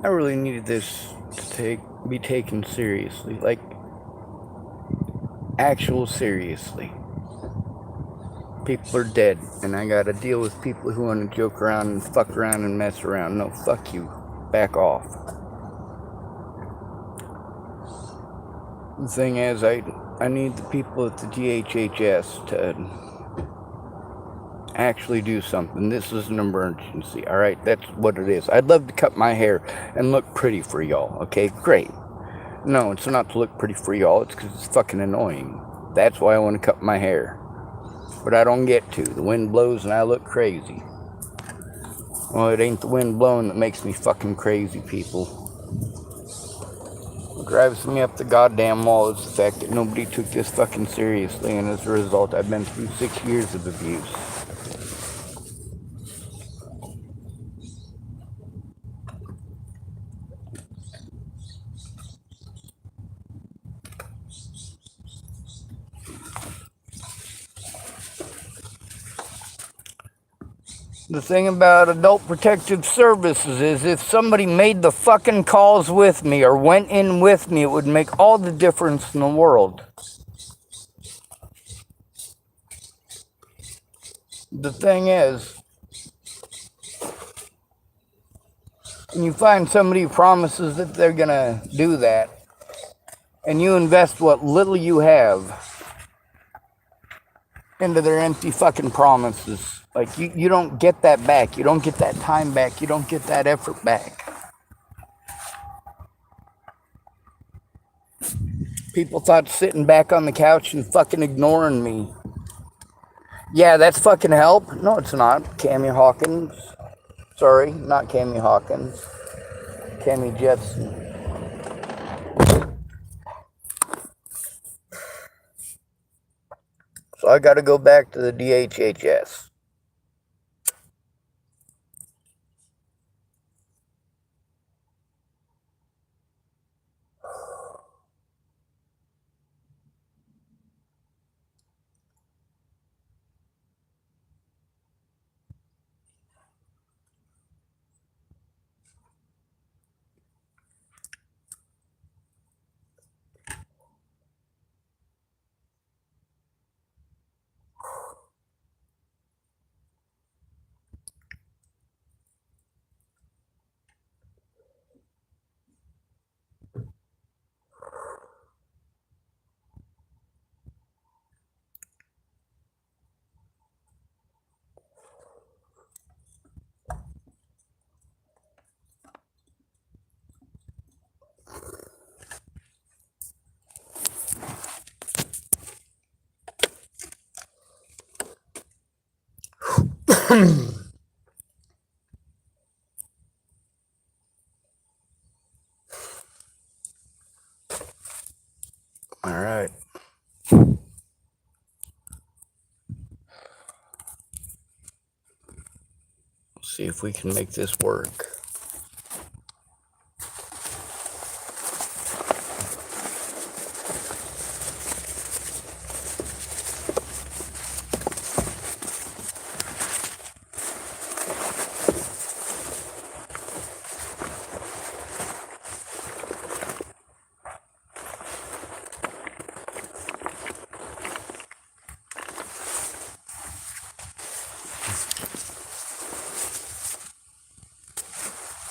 I really needed this to be taken seriously, like actual seriously. People are dead, and I gotta deal with people who want to joke around and fuck around and mess around. No, fuck you. Back off. The thing is, I need the people at the GHHS to actually do something. This is an emergency, alright? That's what it is. I'd love to cut my hair and look pretty for y'all, okay? Great. No, it's not to look pretty for y'all, it's because it's fucking annoying. That's why I want to cut my hair. But I don't get to. The wind blows and I look crazy. Well, it ain't the wind blowing that makes me fucking crazy, people. What drives me up the goddamn wall is the fact that nobody took this fucking seriously, and as a result, I've been through 6 years of abuse. The thing about Adult Protective Services is if somebody made the fucking calls with me or went in with me, it would make all the difference in the world. The thing is, when you find somebody who promises that they're gonna do that, and you invest what little you have into their empty fucking promises, like you don't get that back. You don't get that time back. You don't get that effort back. People thought sitting back on the couch and fucking ignoring me. Yeah, that's fucking help. No, it's not. Cammy Hawkins. Sorry, not Cammy Hawkins. Cammy Jetson. So I gotta go back to the DHHS. All right. Let's see if we can make this work.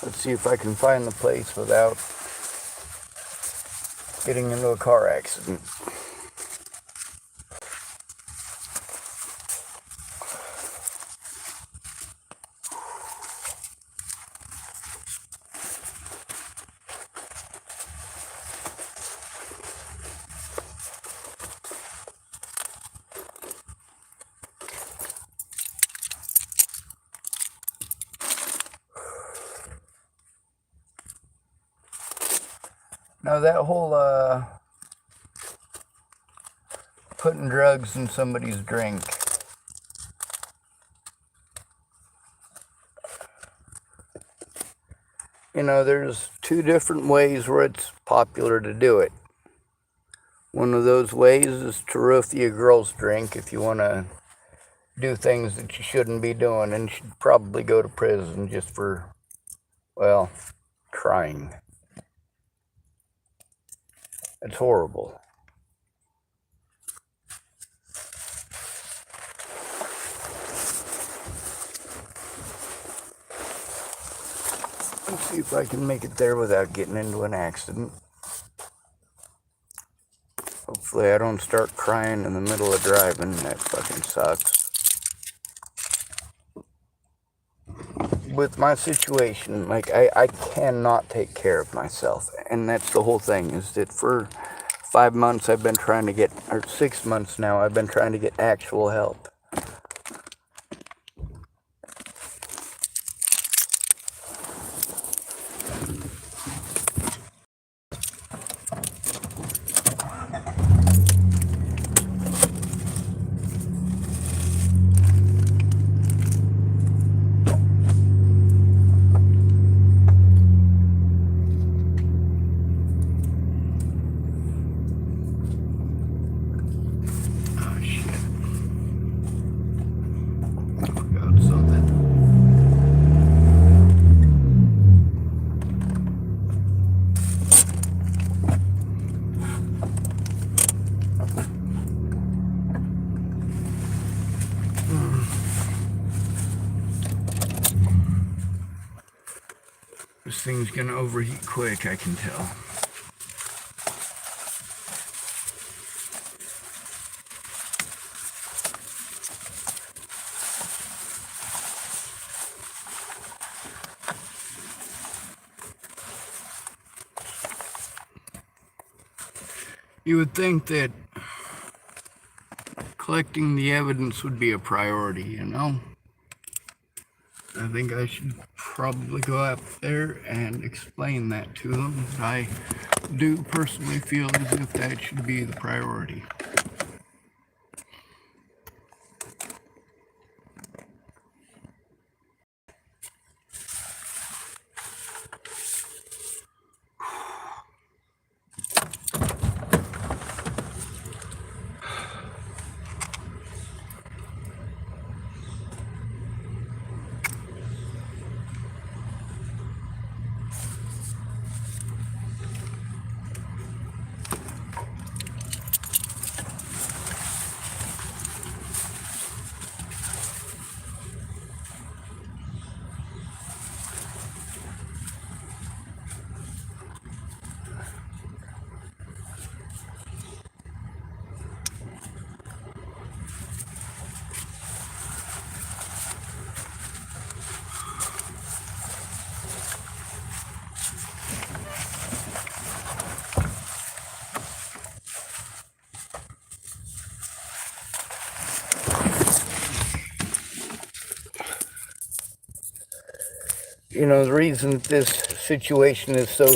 Let's see if I can find the place without getting into a car accident. Now that whole putting drugs in somebody's drink, there's two different ways where it's popular to do it. One of those ways is to roofie a girl's drink if you want to do things that you shouldn't be doing and should probably go to prison just for, well, crying. It's horrible. Let's see if I can make it there without getting into an accident. Hopefully I don't start crying in the middle of driving. That fucking sucks. With my situation, like, I cannot take care of myself. And that's the whole thing, is that for 5 months I've been trying to get, or 6 months now, I've been trying to get actual help. This thing's gonna overheat quick, I can tell. You would think that collecting the evidence would be a priority, you know? I think I should probably go up there and explain that to them. I do personally feel as if that should be the priority. You know, the reason that this situation is so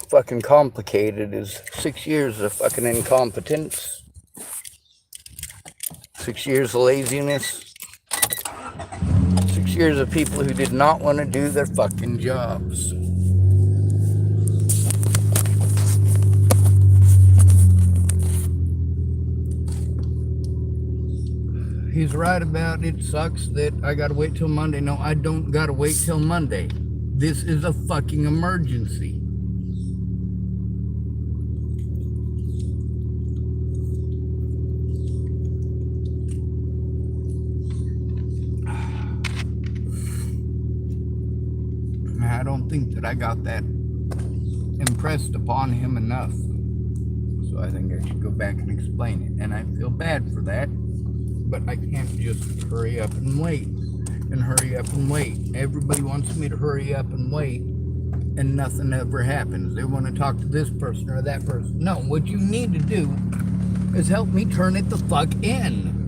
fucking complicated is 6 years of fucking incompetence, 6 years of laziness, 6 years of people who did not want to do their fucking jobs. He's right about it sucks that I gotta wait till Monday. No, I don't gotta wait till Monday. This is a fucking emergency. I don't think that I got that impressed upon him enough. So I think I should go back and explain it. And I feel bad for that. But I can't just hurry up and wait. Everybody wants me to hurry up and wait, and nothing ever happens. They want to talk to this person or that person. No, what you need to do is help me turn it the fuck in.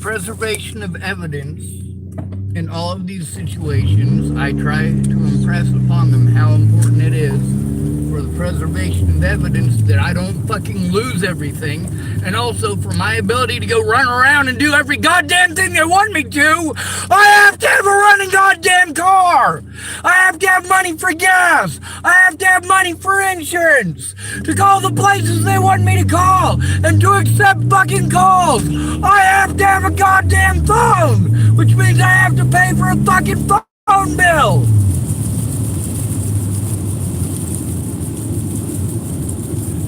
Preservation of evidence in all of these situations, I try to impress upon them how important it is for the preservation of evidence that I don't fucking lose everything And also for my ability to go run around and do every goddamn thing they want me to, I have to have a running goddamn car. I have to have money for gas. I have to have money for insurance. To call the places they want me to call and to accept fucking calls. I have to have a goddamn phone, which means I have to pay for a fucking phone bill.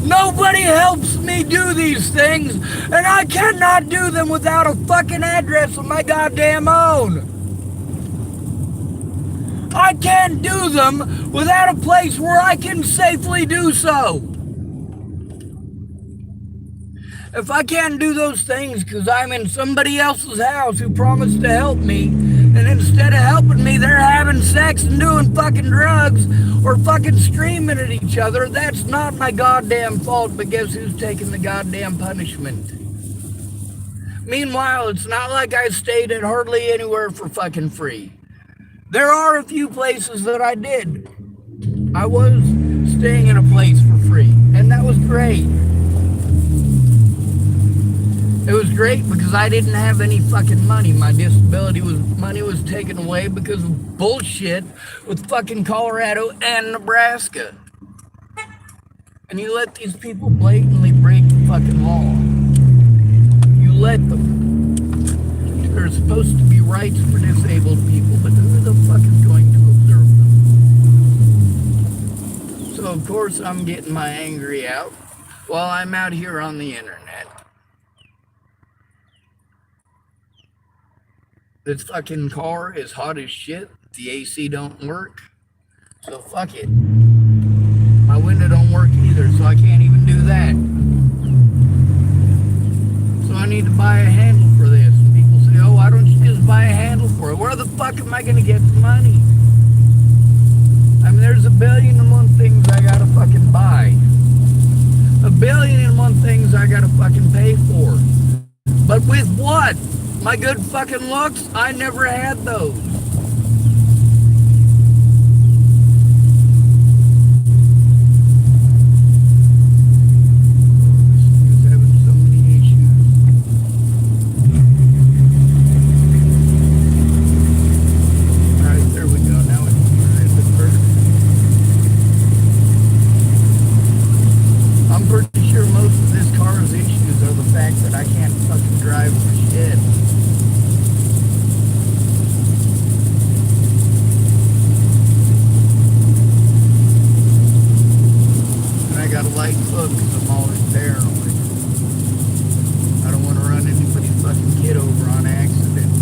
Nobody helps me do these things, and I cannot do them without a fucking address of my goddamn own. I can't do them without a place where I can safely do so. If I can't do those things because I'm in somebody else's house who promised to help me, and instead of helping me, they're having sex and doing fucking drugs or fucking screaming at each other, that's not my goddamn fault, but guess who's taking the goddamn punishment? Meanwhile, it's not like I stayed at hardly anywhere for fucking free. There are a few places that I did. I was staying in a place for free, and that was great. It was great because I didn't have any fucking money. My disability money was taken away because of bullshit with fucking Colorado and Nebraska. And you let these people blatantly break the fucking law. You let them. There's supposed to be rights for disabled people, but who the fuck is going to observe them? So of course I'm getting my angry out while I'm out here on the internet. This fucking car is hot as shit. The AC don't work. So fuck it. My window don't work either, so I can't even do that. So I need to buy a handle for this. And people say, oh, why don't you just buy a handle for it? Where the fuck am I gonna get the money? I mean, there's a billion and one things I gotta fucking buy. A billion and one things I gotta fucking pay for. But with what? My good fucking looks? I never had those. He's having so many issues. Alright, there we go. Now it's perfect. I'm pretty sure most of this car's issues are the fact that I can't fucking drive for shit. Got a light foot because I'm always paranoid. I don't want to run anybody's fucking kid over on accident.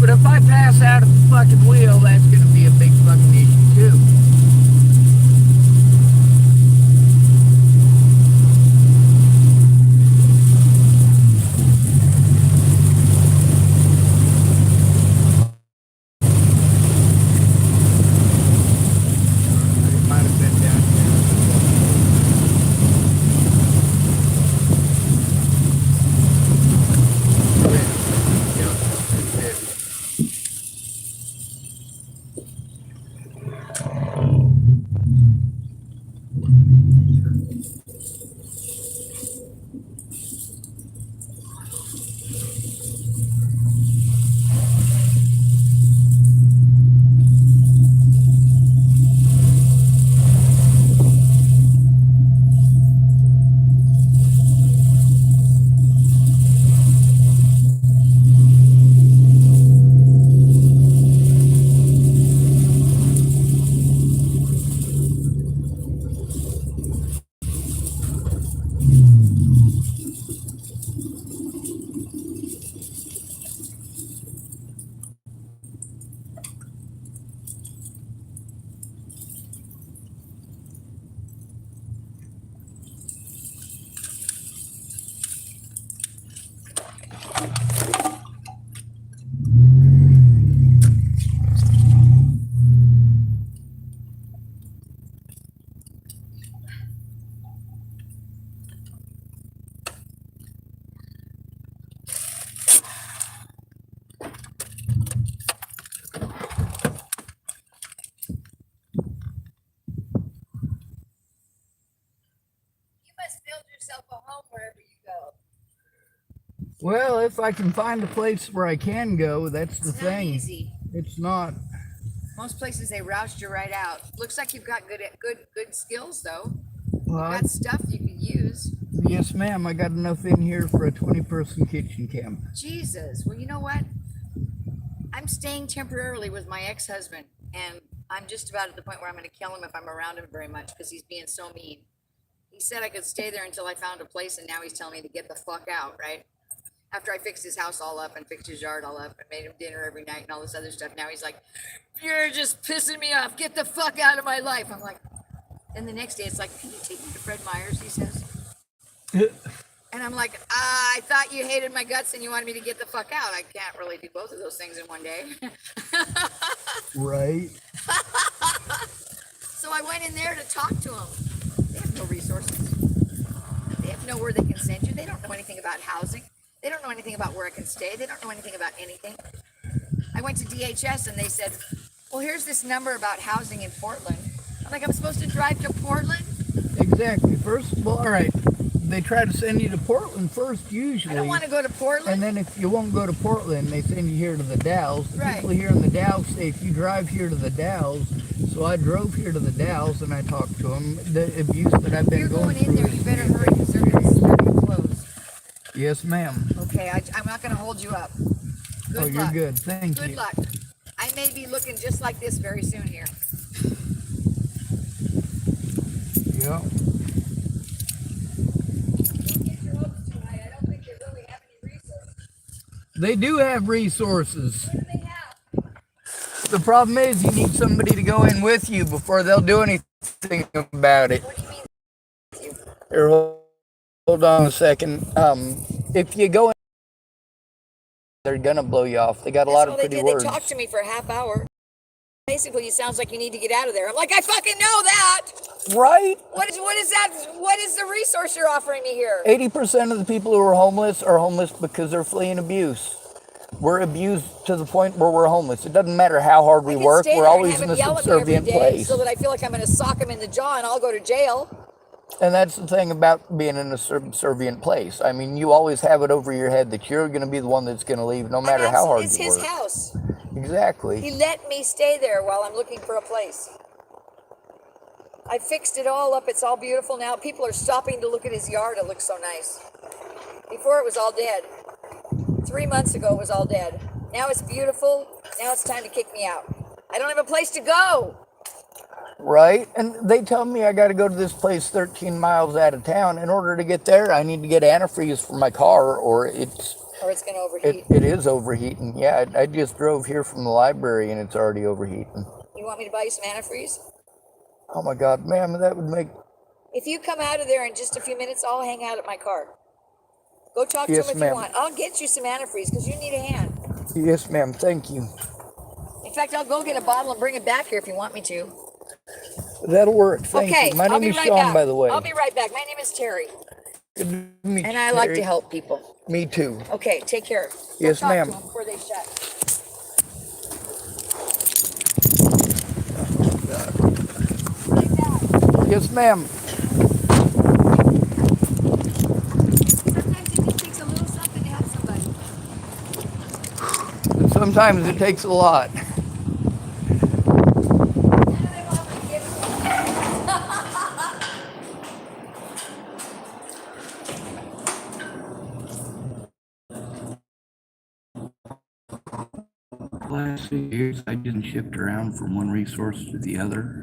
but if I pass out of the fucking wheel, that's gonna be a big fucking issue too. It might have been down Well, if I can find a place where I can go, that's the thing. It's not easy. It's not. Most places they roust you right out. Looks like you've got good skills though. Well, You've got stuff you can use. Yes, ma'am. I got enough in here for a 20-person kitchen camp. Jesus. Well, you know what? I'm staying temporarily with my ex-husband, and I'm just about at the point where I'm going to kill him if I'm around him very much because he's being so mean. He said I could stay there until I found a place, and now he's telling me to get the fuck out, right? After I fixed his house all up and fixed his yard all up and made him dinner every night and all this other stuff, now he's like, you're just pissing me off. Get the fuck out of my life. I'm like, and the next day it's like, can you take me to Fred Meyer's, he says. And I'm like, I thought you hated my guts and you wanted me to get the fuck out. I can't really do both of those things in one day. Right. So I went in there to talk to them. They have no resources. They have nowhere they can send you. They don't know anything about housing. They don't know anything about where I can stay. They don't know anything about anything. I went to DHS and they said, well, here's this number about housing in Portland. I'm like, I'm supposed to drive to Portland? Exactly. First of all right. They try to send you to Portland first, usually. I don't want to go to Portland. And then if you won't go to Portland, they send you here to the Dalles. The Right. people here in the Dalles say, if you drive here to the Dalles. So I drove here to the Dalles and I talked to them. The abuse that I've been going through. You're going in there, you better hurry because they're going to start to close. Yes, ma'am. Okay, I'm not going to hold you up. Good Oh, luck. you're good. Thank you. Good luck. I may be looking just like this very soon here. Yeah. They do have resources. What do they have? The problem is you need somebody to go in with you before they'll do anything about it. What do you mean? Here, hold on a second. If you go in, they're gonna blow you off. They got a lot of pretty words. They talked to me for a half hour. Basically, it sounds like you need to get out of there. I'm like, I fucking know that. Right? What is that? What is the resource you're offering me here? 80% of the people who are homeless because they're fleeing abuse. We're abused to the point where we're homeless. It doesn't matter how hard we work. We're always in a subservient place. So that I feel like I'm going to sock him in the jaw and I'll go to jail. And that's the thing about being in a subservient place. I mean, you always have it over your head that you're going to be the one that's going to leave no matter how hard you work. It's his house. Exactly. He let me stay there while I'm looking for a place. I fixed it all up. It's all beautiful now. People are stopping to look at his yard. It looks so nice. Before it was all dead. 3 months ago it was all dead. Now it's beautiful. Now it's time to kick me out. I don't have a place to go. Right? And they tell me I got to go to this place 13 miles out of town. In order to get there, I need to get antifreeze for my car or it's or it's going to overheat. It is overheating. Yeah, I just drove here from the library and it's already overheating. You want me to buy you some antifreeze? Oh my God, ma'am, that would make... If you come out of there in just a few minutes, I'll hang out at my car. Go talk to Yes, him if you ma'am. want. I'll get you some antifreeze because you need a hand. Yes, ma'am, thank you. In fact, I'll go get a bottle and bring it back here if you want me to. That'll work, thank Okay, you. My I'll name be is right Sean, back. by the way. I'll be right back. My name is Terry, Good to meet you, and I like to Terry. help people. Me too. Okay, take care. Go Yes, talk to ma'am. them before they shut. Right back. Yes, ma'am. Sometimes it just takes a little something to help somebody. Sometimes it takes a lot. None of them offer to give Last 6 years, I just shipped around from one resource to the other.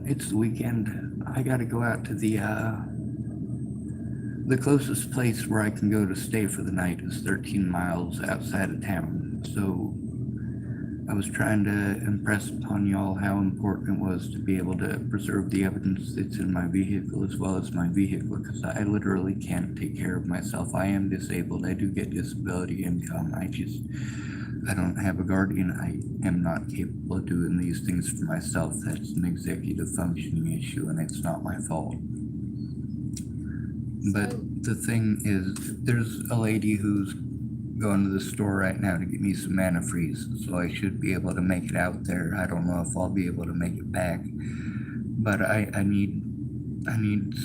It's the weekend. I got to go out to the closest place where I can go to stay for the night is 13 miles outside of town. So I was trying to impress upon y'all how important it was to be able to preserve the evidence that's in my vehicle as well as my vehicle, because I literally can't take care of myself. I am disabled. I do get disability income. I don't have a guardian. I am not capable of doing these things for myself. That's an executive functioning issue, and it's not my fault. But the thing is, there's a lady who's going to the store right now to get me some antifreeze, so I should be able to make it out there. I don't know if I'll be able to make it back, but I need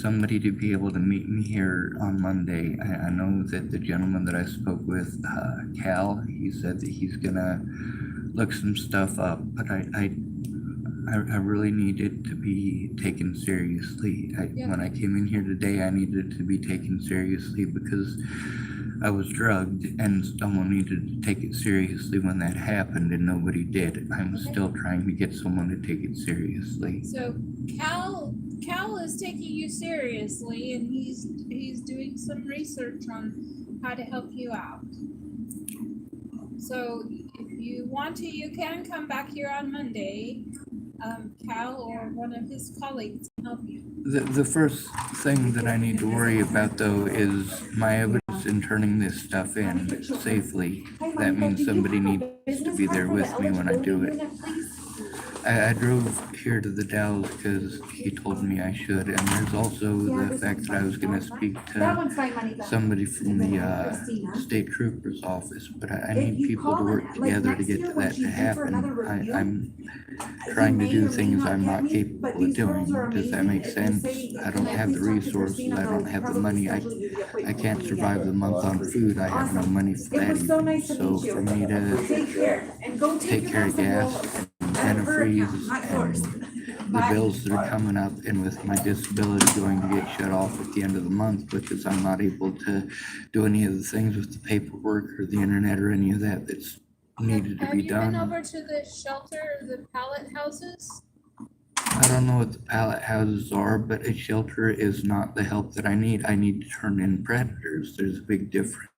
somebody to be able to meet me here on Monday. I know that the gentleman that I spoke with, Cal, he said that he's gonna look some stuff up, but I really needed to be taken seriously. When I came in here today, I needed to be taken seriously because I was drugged, and someone needed to take it seriously when that happened, and nobody did. I'm still trying to get someone to take it seriously. So Cal is taking you seriously, and he's doing some research on how to help you out. So if you want to, you can come back here on Monday. Cal or one of his colleagues can help you. The first thing that I need to worry about, though, is my evidence in turning this stuff in safely. That means somebody needs to be there with me when I do it. I drove here to the Dhhs because he told me I should, and there's also the fact that I was going to speak to somebody from the state trooper's office, but I need people to work together to get that to happen. I'm trying to do things I'm not capable of doing. Does that make sense? I don't have the resources, I don't have the money, I can't survive the month on food, I have no money for that even. So for me to take care of gas and antifreeze and the bills that are coming up, and with my disability going to get shut off at the end of the month because I'm not able to do any of the things with the paperwork or the internet or any of that that's needed to be done. Have you been over to the shelter, the pallet houses? I don't know what the pallet houses are, but a shelter is not the help that I need. I need to turn in predators. There's a big difference.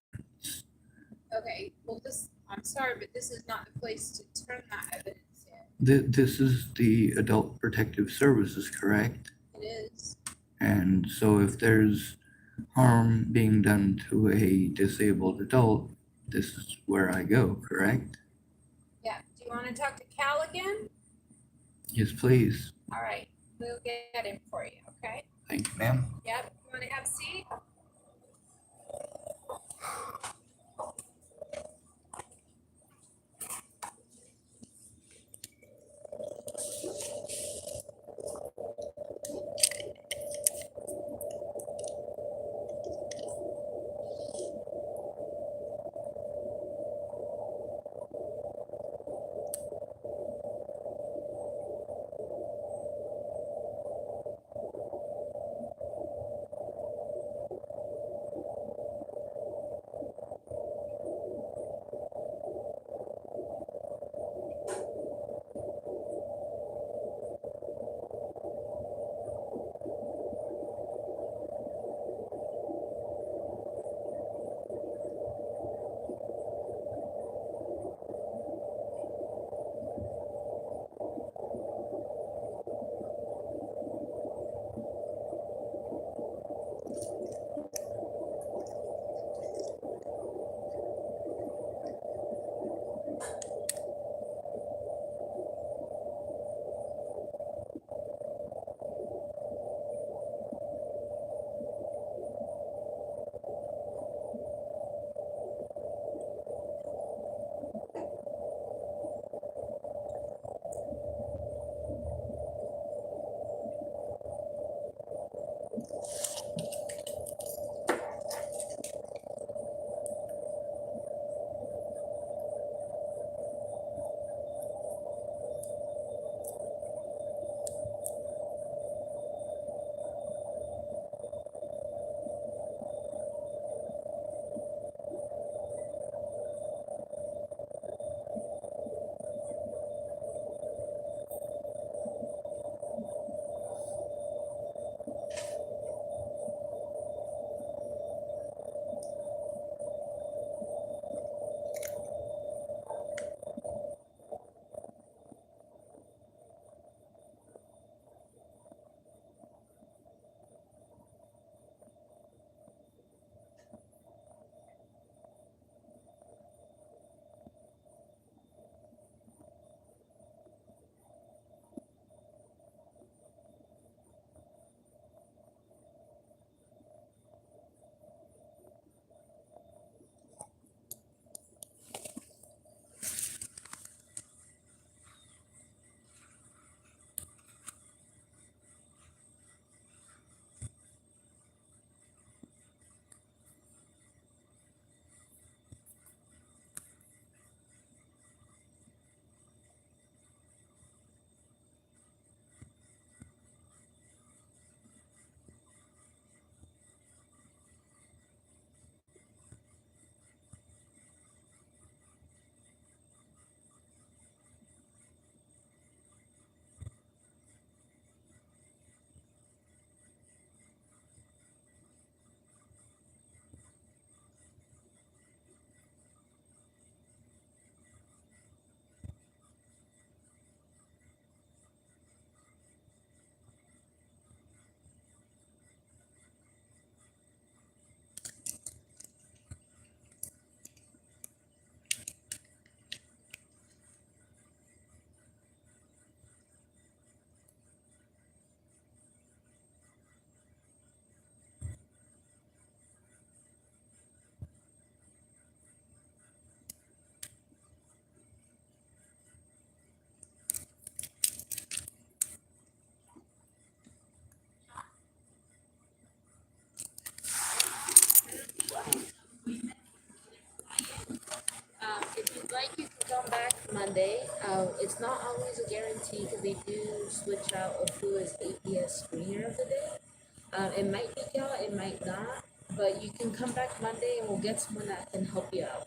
Okay, well I'm sorry, but this is not the place to turn that evidence in. This is the Adult Protective Services, correct? It is. And so if there's harm being done to a disabled adult, this is where I go, correct? Yeah, do you want to talk to Cal again? Yes, please. All right, we'll get him for you, okay? Thank you, ma'am. Yep, you want to have a seat? like you can come back Monday. It's not always a guarantee because they do switch out of who is APS screener of the day. It might be y'all, it might not, but you can come back Monday and we'll get someone that can help you out.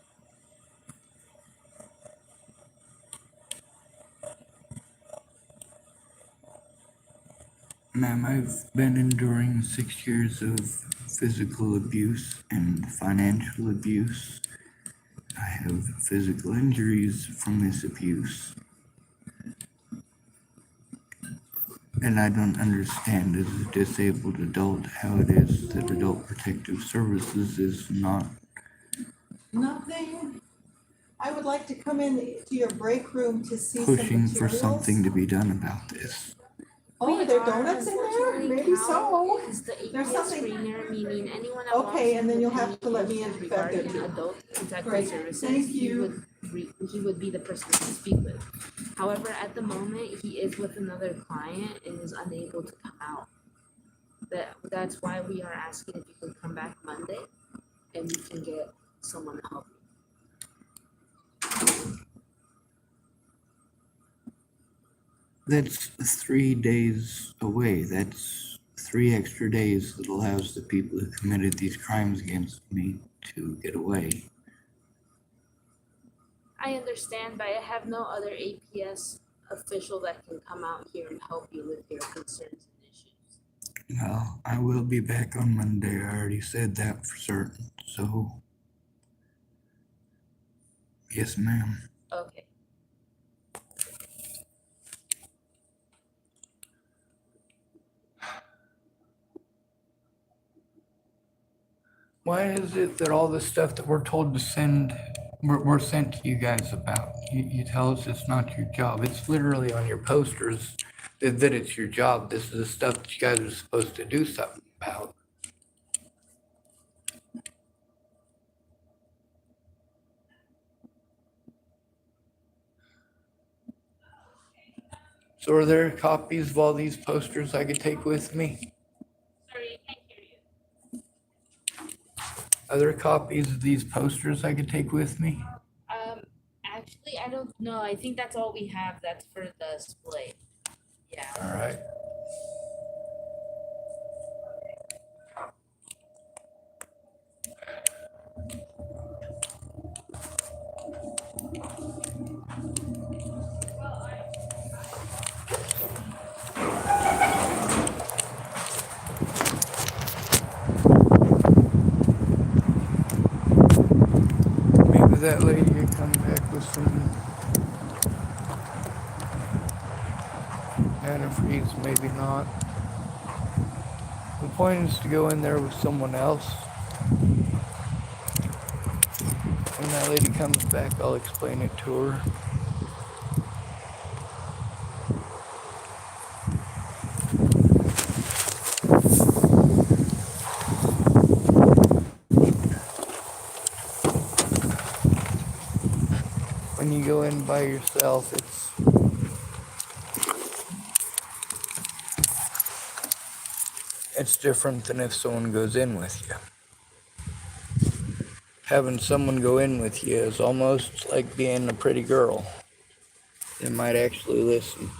Ma'am, I've been enduring 6 years of physical abuse and financial abuse. I have physical injuries from this abuse. And I don't understand as a disabled adult how it is that Adult Protective Services is not Nothing. I would like to come in to your break room to see some pushing for materials. something to be done about this. Oh, We are there are, donuts in there? unfortunately, Maybe Cal so. is the There's APS something. screener, meaning anyone that Okay, walks and then in you'll with have to let me any in back there regarding too. adult protective Great. services, Thank he you. would be the person to speak with. However, at the moment, he is with another client and is unable to come out. That's why we are asking if you can come back Monday and we can get someone to help you. That's 3 days away. That's 3 extra days that allows the people who committed these crimes against me to get away. I understand, but I have no other APS official that can come out here and help you with your concerns and issues. Well, I will be back on Monday. I already said that for certain. So, yes, ma'am. Okay. Why is it that all the stuff that we're told to send, we're sent to you guys about? You tell us it's not your job. It's literally on your posters that it's your job. This is the stuff that you guys are supposed to do something about. So are there copies of all these posters I could take with me? Sorry, I can't hear you. Are there copies of these posters I could take with me? Actually, I don't know. I think that's all we have. That's for the display. Yeah. All right. Maybe that lady could come back with some antifreeze, maybe not. The point is to go in there with someone else. When that lady comes back, I'll explain it to her. When you go in by yourself, it's different than if someone goes in with you. Having someone go in with you is almost like being a pretty girl. They might actually listen.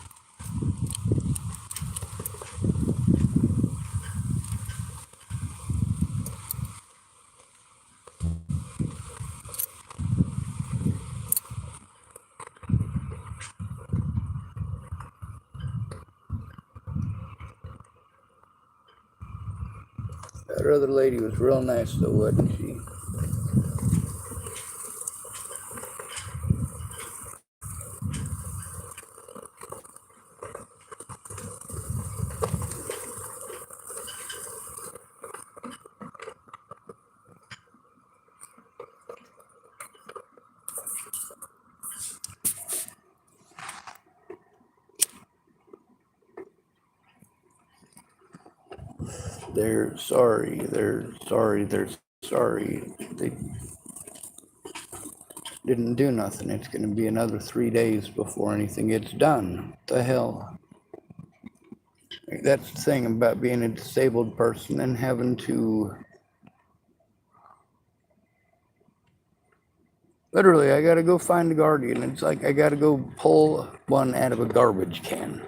That other lady was real nice though, wasn't she? They're sorry. They didn't do nothing. It's going to be another 3 days before anything gets done. What the hell? That's the thing about being a disabled person and having to Literally, I gotta go find a guardian. It's like I gotta go pull one out of a garbage can.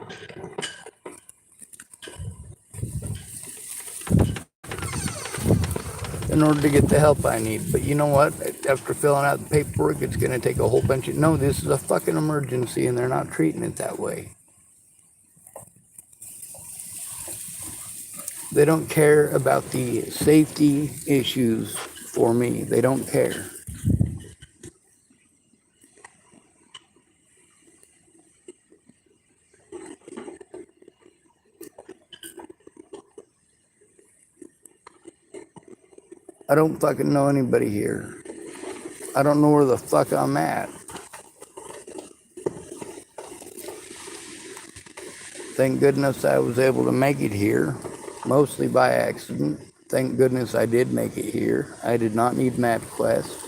In order to get the help I need. But you know what? After filling out the paperwork, it's gonna take a whole bunch of, no, this is a fucking emergency and they're not treating it that way. They don't care about the safety issues for me. They don't care. I don't fucking know anybody here. I don't know where the fuck I'm at. Thank goodness I was able to make it here, mostly by accident. Thank goodness I did make it here. I did not need MapQuest.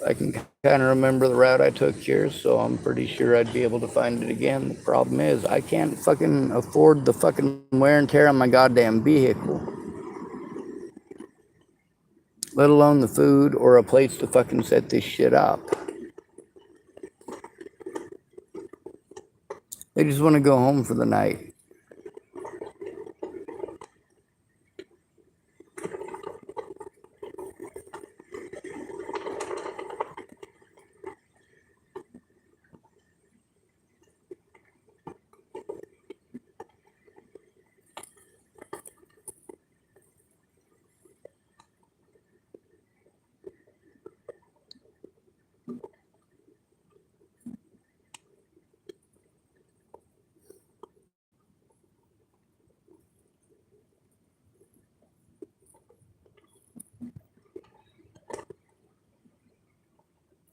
I can kind of remember the route I took here, so I'm pretty sure I'd be able to find it again. The problem is I can't fucking afford the fucking wear and tear on my goddamn vehicle, let alone the food or a place to fucking set this shit up. They just want to go home for the night.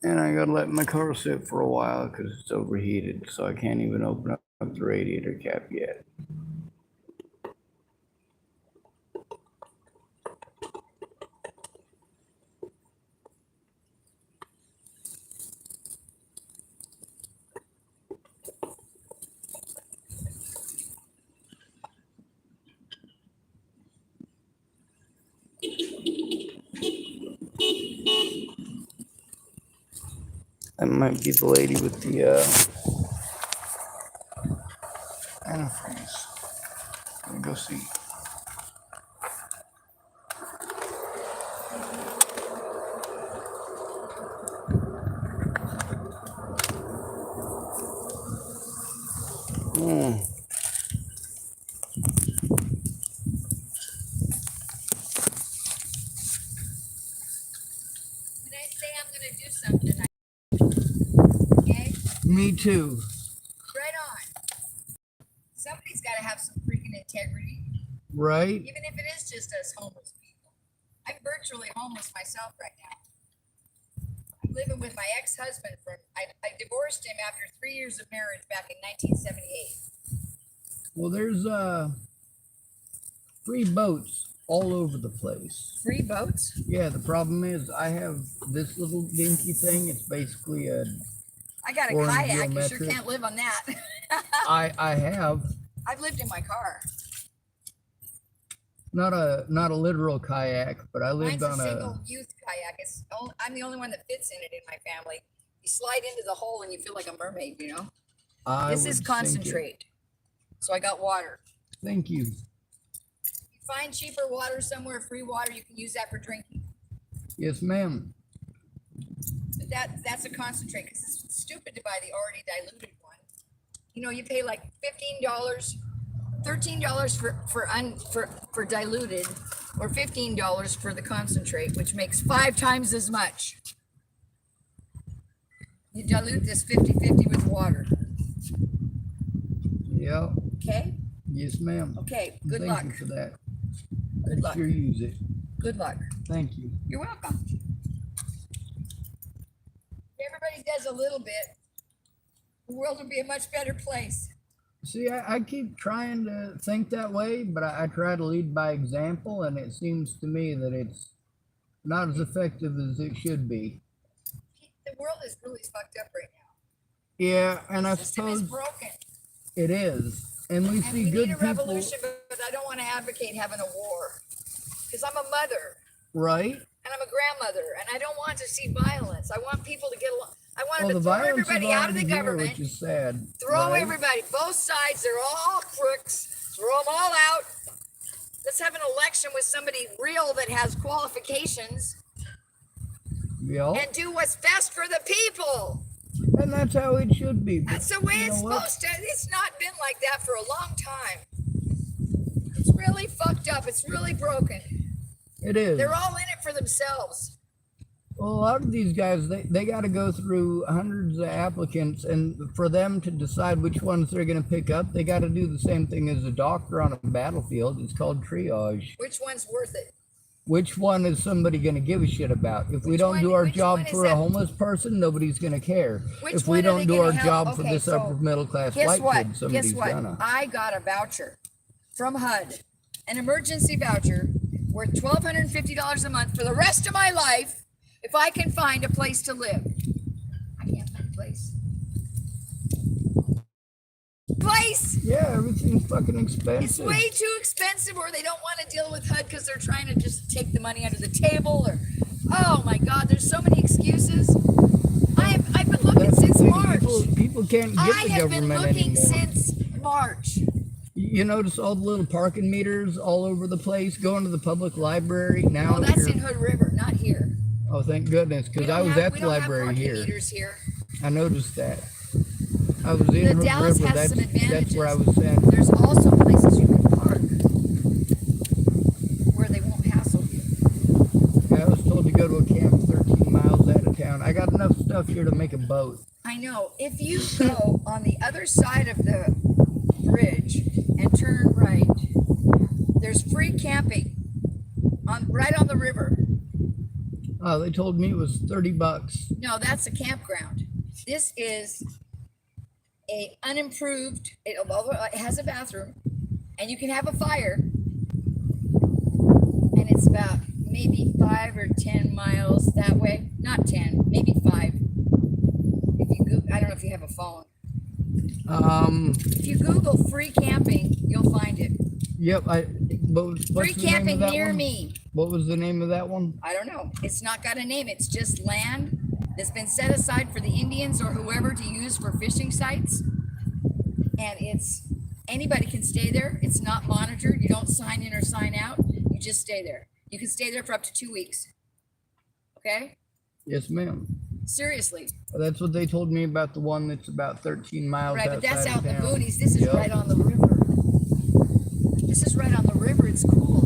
And I gotta let my car sit for a while because it's overheated, so I can't even open up the radiator cap yet. That might be the lady with the antifreeze. Let me go see. When I say I'm gonna do something, okay? Me too. Right on. Somebody's gotta have some freaking integrity, Right? even if it is just us homeless people. I'm virtually homeless myself right now. I'm living with my ex-husband I divorced him after 3 years of marriage back in 1978. Well, there's free boats all over the place. Free boats? Yeah, the problem is I have this little dinky thing. It's basically a I got a Foreign kayak. You sure geometric. can't live on that. I have I've lived in my car. not a literal kayak, but I lived Mine's a on single youth kayak. I'm the only one that fits in it in my family. You slide into the hole and you feel like a mermaid, you know? This is concentrate. So I got water. Thank you. You find cheaper water somewhere, free water, you can use that for drinking. Yes, ma'am. But that's a concentrate because it's stupid to buy the already diluted one. You know, you pay like $15, $13 for diluted, or $15 for the concentrate, which makes 5 times as much. You dilute this 50-50 with water. Yeah. Okay? Yes, ma'am. Okay, good luck. Thank you for that. Good luck. Sure use it. Good luck. Thank you. You're welcome. If everybody does a little bit, the world will be a much better place. See, I keep trying to think that way, but I try to lead by example, and it seems to me that it's not as effective as it should be. The world is really fucked up right now. Yeah, and I The system is suppose broken. it is. And we And see we good need a people, revolution, but I don't want to advocate having a war. Because I'm a mother right? and I'm a grandmother and I don't want to see violence. I want people to get along. I want Well, them the to throw violence is everybody out of the already here, government. which is sad. Throw right? everybody, both sides, they're all crooks. Throw them all out. Let's have an election with somebody real that has qualifications Yeah. and do what's best for the people. And that's how it should be. But That's the way you know it's what? supposed to. It's not been like that for a long time. It's really fucked up. It's really broken. It is. They're all in it for themselves. Well, a lot of these guys, they got to go through hundreds of applicants, and for them to decide which ones they're going to pick up, they got to do the same thing as a doctor on a battlefield. It's called triage. Which one's worth it? Which one is somebody going to give a shit about? If we Which don't do one- our which job one is for a that? homeless person, nobody's going to care. Which If one we are don't they do gonna our help? job for Okay, this so upper middle class Guess white what? kid, somebody's Guess what? gonna. I got a voucher from HUD, an emergency voucher worth $1,250 a month for the rest of my life if I can find a place to live. I can't find a place. Yeah, everything's fucking It's expensive. way too expensive, or they don't want to deal with HUD because they're trying to just take the money under the table, or oh my God, there's so many excuses. I've been looking That's the since thing, March. People can't get I the have been government looking anymore. since March. You notice all the little parking meters all over the place, going to the public library now. Well, that's you're- in Hood River, not here. Oh, thank goodness, We because don't I was have- at we the don't have library parking here. meters here. I noticed that. I was in The Hood Dallas River. has some That's where I advantages. was saying. There's also places you can park where they won't hassle you. I was told to go to a camp 13 miles out of town. I got enough stuff here to make a boat. I know. If you go on the other side of the bridge and turn right, there's free camping right on the river. They told me it was $30. No, that's a campground. This is a unimproved. It has a bathroom, and you can have a fire. And it's about maybe 5 or 10 miles that way. Not 10, maybe 5. If you I don't know if you have a phone. If you Google free camping, you'll find it. Yep. What's Free the name of camping that near one? me. What was the name of that one? I don't know. It's not got a name. It's just land that's been set aside for the Indians or whoever to use for fishing sites. And anybody can stay there. It's not monitored. You don't sign in or sign out. You just stay there. You can stay there for up to 2 weeks. Okay? Yes, ma'am. Seriously. That's what they told me about the one that's about 13 miles Right, but that's outside out in of the town. boonies. This is Yep. right on the river. This is right on the river. It's cool.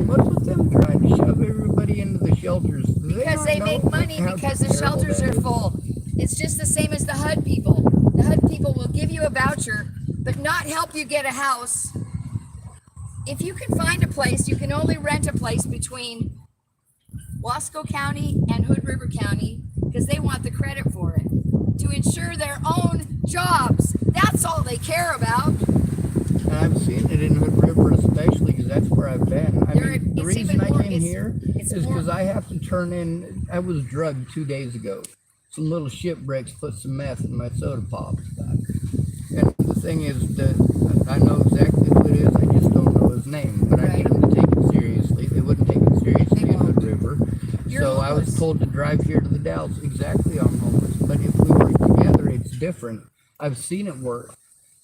What's with them trying to shove everybody into the shelters? Do Because not they know make money how because the terrible shelters that are is? full. It's just the same as the HUD people. The HUD people will give you a voucher, but not help you get a house. If you can find a place, you can only rent a place between Wasco County and Hood River County because they want the credit for it to ensure their own jobs. That's all they care about. And I've seen it in Hood River especially because that's where I've been. I mean, the it's reason even I more- came here it's is more- because I have to turn in, I was drugged 2 days ago. Some little shipwrecks put some meth in my soda pop. And the thing is that I know exactly who it is, I just don't know his name. But I need them to take it seriously. They wouldn't take it seriously They in Hood won't. River. You're So I was homeless. told to drive here to the Dalles. Exactly, I'm homeless. But if we work together, it's different. I've seen it work.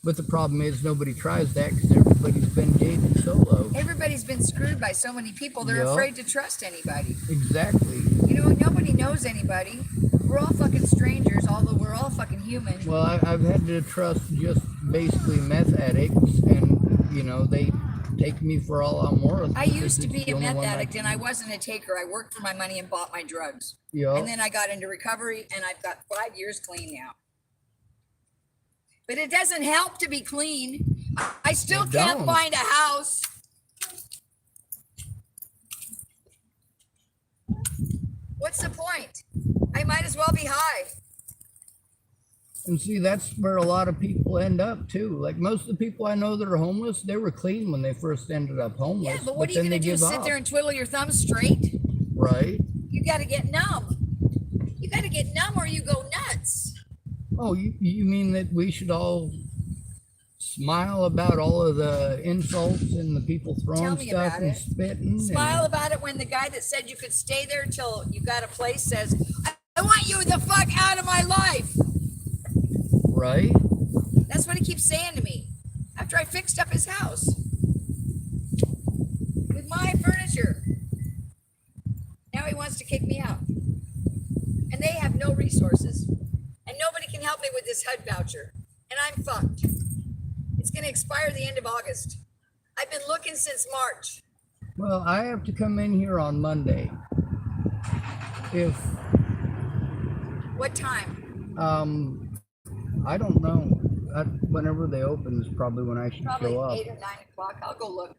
But the problem is nobody tries that because everybody's been jaded solo. Everybody's been screwed by so many people. They're Yup. afraid to trust anybody. Exactly. You know, nobody knows anybody. We're all fucking strangers, although we're all fucking human. Well, I've had to trust just basically meth addicts, and you know they take me for all I'm worth. I because used to it's be the a only meth one addict can and I use. wasn't a taker. I worked for my money and bought my drugs. Yup. And then I got into recovery and I've got 5 years clean now. But it doesn't help to be clean. I still It can't don't. find a house. What's the point? I might as well be high. And see, that's where a lot of people end up too. Like most of the people I know that are homeless, they were clean when they first ended up homeless. Yeah, but what are you then going they to do? give Sit up, there and twiddle your thumbs straight? right? You got to get numb. You got to get numb or you go nuts. Oh, you mean that we should all smile about all of the insults and the people Tell throwing me stuff about and it. spitting. Smile about it when the guy that said you could stay there till you got a place says, I want you the fuck out of my life. Right? That's what he keeps saying to me after I fixed up his house with my furniture. Now he wants to kick me out. And they have no resources. And nobody can help me with this HUD voucher. And I'm fucked. It's going to expire the end of August. I've been looking since March. Well, I have to come in here on Monday. If What time? I don't know. Whenever they open is probably when I should Probably show up. 8 or 9 o'clock. I'll go look.